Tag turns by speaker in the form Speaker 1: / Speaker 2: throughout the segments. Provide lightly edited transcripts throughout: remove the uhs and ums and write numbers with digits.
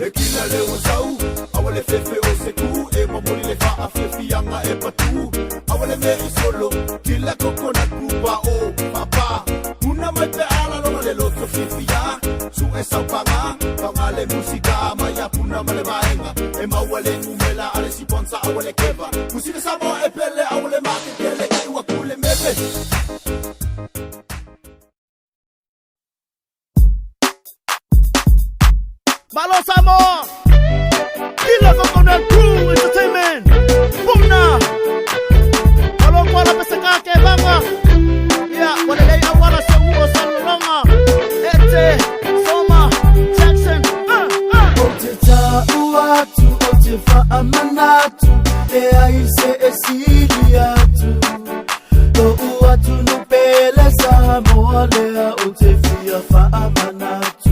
Speaker 1: E kila le wazau awale fefe o se ku e mamuli le faa fefi anga e patu awale me i solo kila coconut kuba o papa una mai pe ala lo le loto fefi ya su e sau panga panga le musika maya puna male vaenga e mawale ngumela ale si ponsa awale keva musika sabo e pele awale maki pele e wakule mebe
Speaker 2: Malo Samo, Kila Coconut Crew Entertainment, Pumna, Malo Kuala Pesaka Kebanga, Ya, Walelei Awala Sewo Salonga, Ete, Soma, Jackson,
Speaker 3: Oteta uatu, otefa amanatu, e aise esiliatu, do uatu nupele Samoa lea otefia fa amanatu.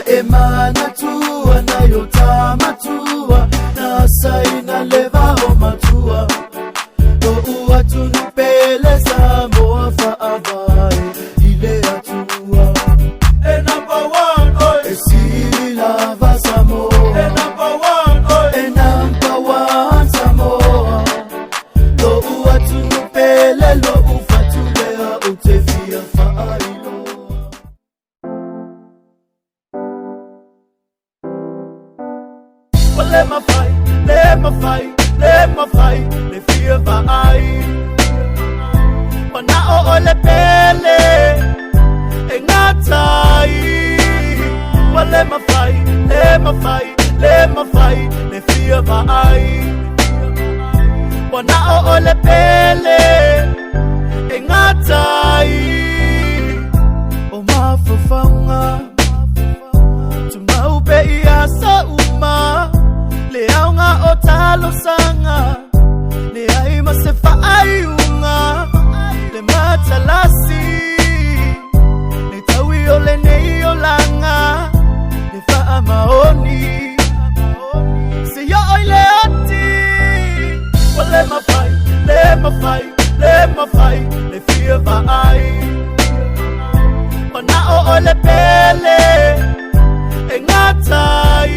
Speaker 3: Emana tua na yota matua na saina leva o matua do uatu nupele Samoa fa avai ile atua
Speaker 1: e number one oi
Speaker 3: e si lava Samoa
Speaker 1: e number one oi
Speaker 3: e number one Samoa do uatu nupele lo ufatulea utefia fa ailo.
Speaker 2: Well, let my fight, le fear vai. Mana o le pele, e ngatai. Well, let my fight, le fear vai. Mana o le pele, e ngatai.
Speaker 3: O mafafanga, tumau pe ia sa uma. Leaunga o talo sanga, le ai masefa aiunga, le matalasi, le tawi o le nei o langa, le faa maoni, se yo oi le oti.
Speaker 2: Well, let my fight, le fear vai. Mana o le pele, e ngatai.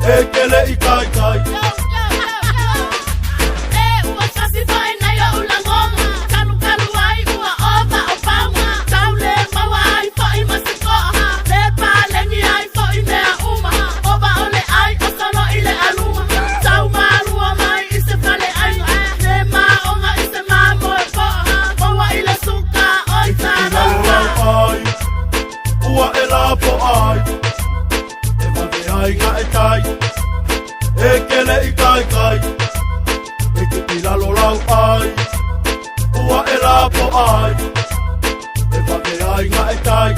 Speaker 1: ekele I kai kai. Ekele I kai kai, eke pilalo lau ai, ua e lapo ai, e whake ai ngā e tai,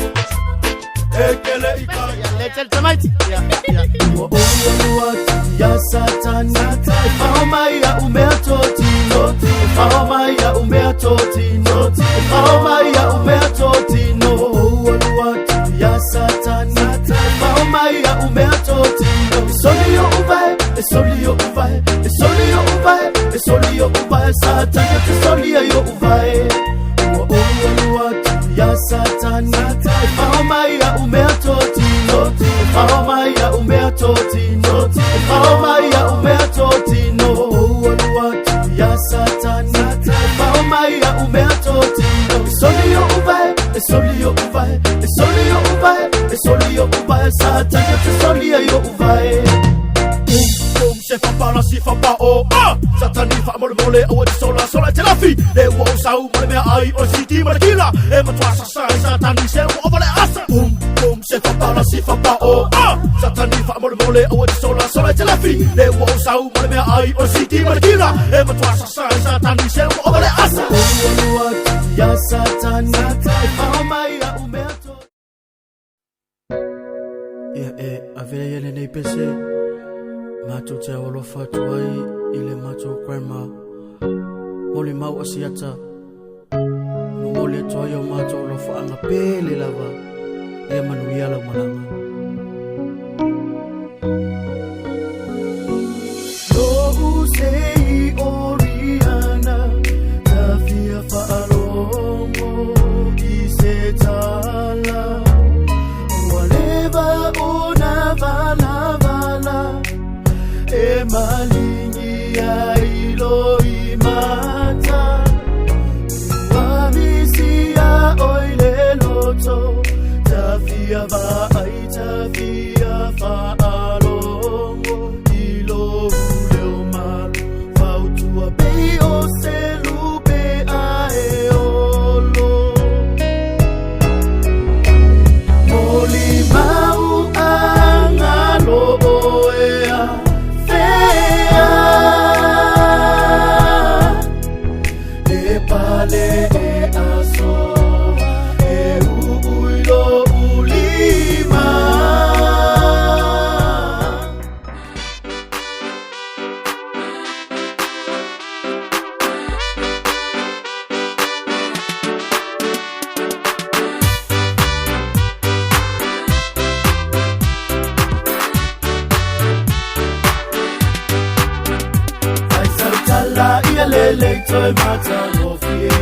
Speaker 1: ekele I kai.
Speaker 3: Letel tamaiti. Ua ua ya satani, e whao mai a umea tōtino, e whao mai a umea tōtino, e whao mai a umea tōtino. Ua ya satani, e whao mai a umea tōtino, solio uvae. Esolio uvae, esolio uvae, esolio uvae, satani te solia yo uvae. Ua ya satani, e whao mai a umea tōtino, e whao mai a umea tōtino, e whao mai a umea tōtino. Ua ya satani, e whao mai a umea tōtino, esolio uvae, esolio uvae, esolio uvae, esolio uvae, satani te solia yo uvae.
Speaker 1: Se fa pala si fa pa o satani fa mole mole o di sola te la fi le wo sau mole me ai o si di mole kila e ma tua sa satani se o vale asa bum se fa pala si fa pa o satani fa mole mole o di sola te la fi le wo sau mole me ai o si di mole kila e ma tua sa satani se o vale asa
Speaker 3: ya satani fa mai a umeto avele yele nei pese Mato te awalo fatuai ile mato grandma Mole mau asiata Mole toa yo mato lo faanga pele lava E manuia la malanga Lo usei oriana Tafia faalongo Ki se tala Waleva una vala E malingi ya ilo imata Wamisi ya oile loto Tafia va ai tafia fa alongo Ilo uleo malo Fautua bei o selube ae olo Moli mau angalo oea Lele toi mata no fie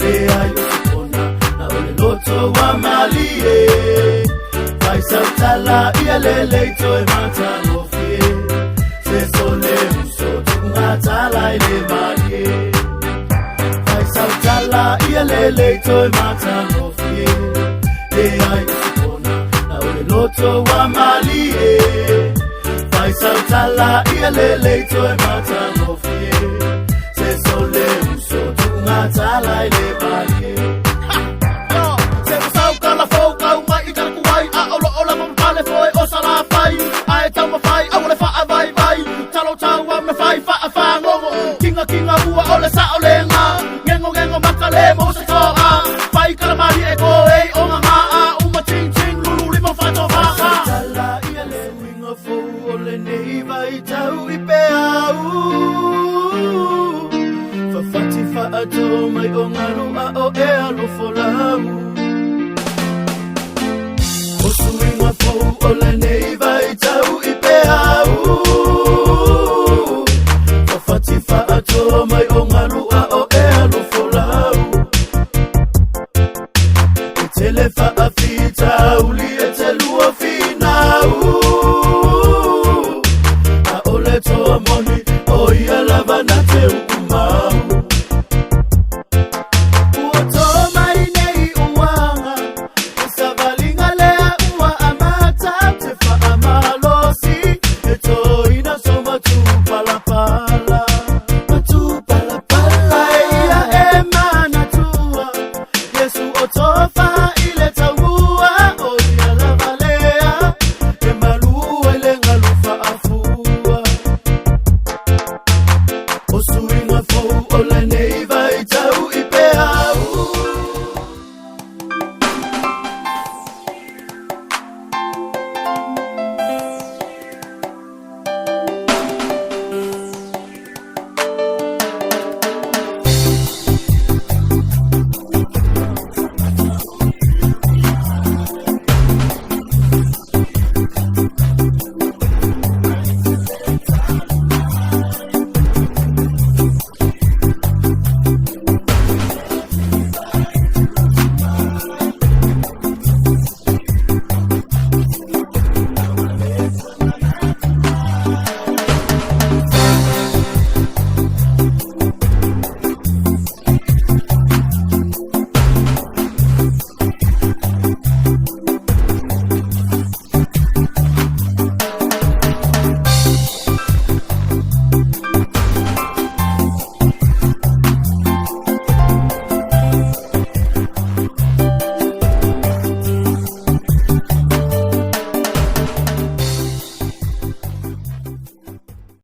Speaker 3: E ai usipona na ole loto wa malie Vai saltala ia lele toi mata no fie Se sole muso tungatala ile malie Vai saltala ia lele toi mata no fie E ai usipona na ole loto wa malie Vai saltala ia lele toi mata no fie Sole muso tungatala ile bali Se usau kala fou kau mai ikala kuai A ola ola mampale foi o sala fai Ae tau mawhai a ole faa vai vai Talo tau a me fai faa faa ngongo Kinga kinga ua ole sa ole nga Ngengo ngengo makale mo se toa Fai kala mari e koe o nga maa Uma ting ting lulu lima fato faa Tala ia le winga fou ole nei vai tau I pe au Fati faato mai o nganu a o e alo folau O suinga fou o le neiva